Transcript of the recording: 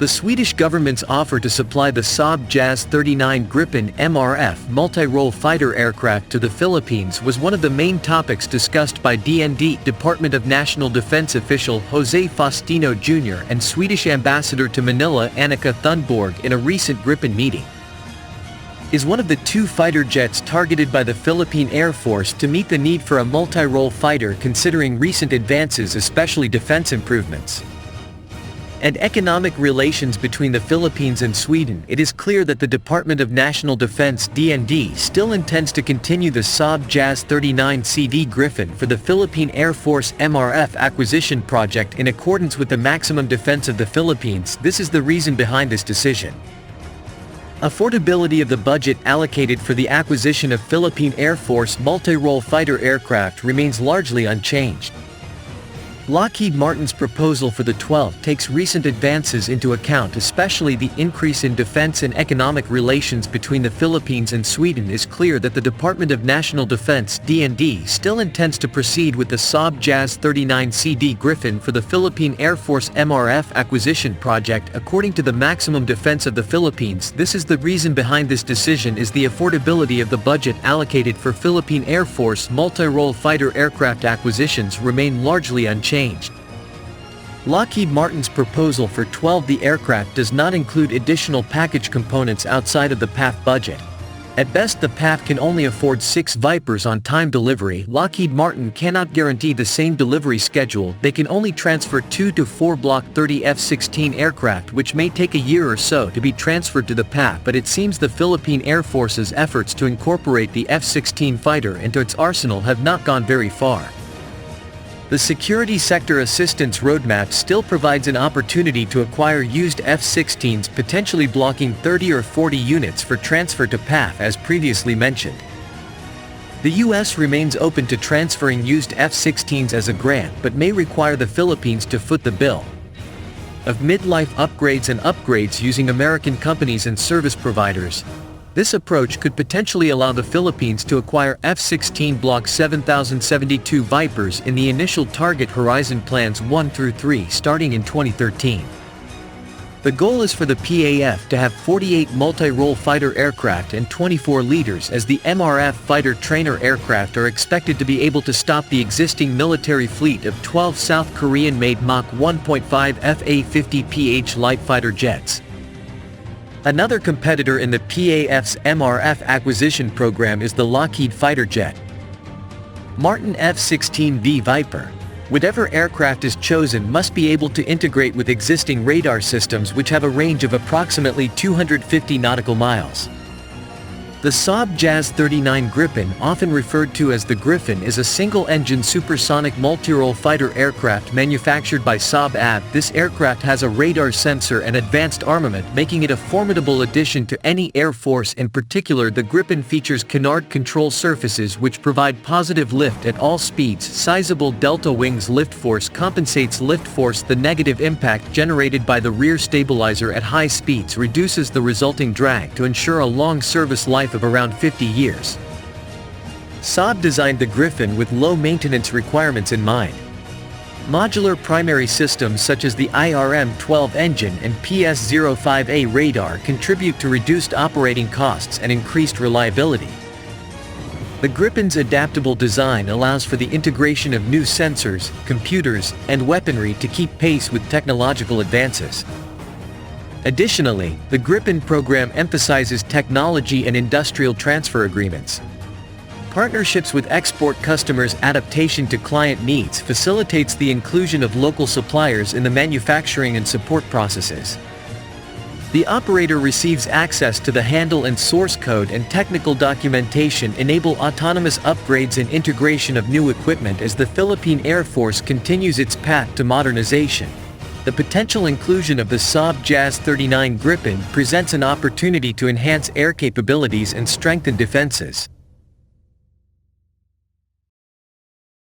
The Swedish government's offer to supply the Saab JAS 39 Gripen MRF multi-role fighter aircraft to the Philippines was one of the main topics discussed by DND Department of National Defense official Jose Faustino Jr. and Swedish ambassador to Manila Annika Thunborg in a recent Gripen meeting. Is one of the two fighter jets targeted by the Philippine Air Force to meet the need for a multi-role fighter considering recent advances, especially defense improvements and economic relations between the Philippines and Sweden. It is clear that the Department of National Defense (DND) still intends to continue the Saab JAS 39 CD Gripen for the Philippine Air Force MRF acquisition project in accordance with the maximum defense of the Philippines. This is the reason behind this decision. Affordability of the budget allocated for the acquisition of Philippine Air Force multi-role fighter aircraft remains largely unchanged. Lockheed Martin's proposal for the 12 takes recent advances into account, especially the increase in defense and economic relations between the Philippines and Sweden. It is clear that the Department of National Defense (DND) still intends to proceed with the Saab JAS 39 CD Gripen for the Philippine Air Force MRF acquisition project according to the maximum defense of the Philippines. This is the reason behind this decision is the affordability of the budget allocated for Philippine Air Force multi-role fighter aircraft acquisitions remain largely unchanged. Lockheed Martin's proposal for 12 the aircraft does not include additional package components outside of the PAF budget. At best, the PAF can only afford 6 Vipers on time delivery. Lockheed Martin cannot guarantee the same delivery schedule. They can only transfer 2 to 4 Block 30 F-16 aircraft, which may take a year or so to be transferred to the PAF, but it seems the Philippine Air Force's efforts to incorporate the F-16 fighter into its arsenal have not gone very far. The Security Sector Assistance Roadmap still provides an opportunity to acquire used F-16s, potentially blocking 30 or 40 units for transfer to PAF as previously mentioned. The U.S. remains open to transferring used F-16s as a grant, but may require the Philippines to foot the bill of midlife upgrades and upgrades using American companies and service providers. This approach could potentially allow the Philippines to acquire F-16 Block 7072 Vipers in the initial target horizon plans 1 through 3 starting in 2013. The goal is for the PAF to have 48 multi-role fighter aircraft and 24 leaders, as the MRF fighter trainer aircraft are expected to be able to stop the existing military fleet of 12 South Korean-made Mach 1.5 FA-50PH light fighter jets. Another competitor in the PAF's MRF acquisition program is the Lockheed fighter jet Martin F-16V Viper. Whatever aircraft is chosen must be able to integrate with existing radar systems, which have a range of approximately 250 nautical miles. The Saab JAS 39 Gripen, often referred to as the Griffin, is a single-engine supersonic multi-role fighter aircraft manufactured by Saab AB. This aircraft has a radar sensor and advanced armament, making it a formidable addition to any air force. In particular, the Gripen features canard control surfaces which provide positive lift at all speeds. Sizable delta wings lift force compensates lift force. The negative impact generated by the rear stabilizer at high speeds reduces the resulting drag to ensure a long service life of around 50 years. Saab designed the Gripen with low maintenance requirements in mind. Modular primary systems such as the IRM-12 engine and PS-05A radar contribute to reduced operating costs and increased reliability. The Gripen's adaptable design allows for the integration of new sensors, computers, and weaponry to keep pace with technological advances. Additionally, the Gripen program emphasizes technology and industrial transfer agreements. Partnerships with export customers. Adaptation to client needs facilitates the inclusion of local suppliers in the manufacturing and support processes. The operator receives access to the handle and source code, and technical documentation enable autonomous upgrades and integration of new equipment as the Philippine Air Force continues its path to modernization. The potential inclusion of the Saab JAS 39 Gripen presents an opportunity to enhance air capabilities and strengthen defenses.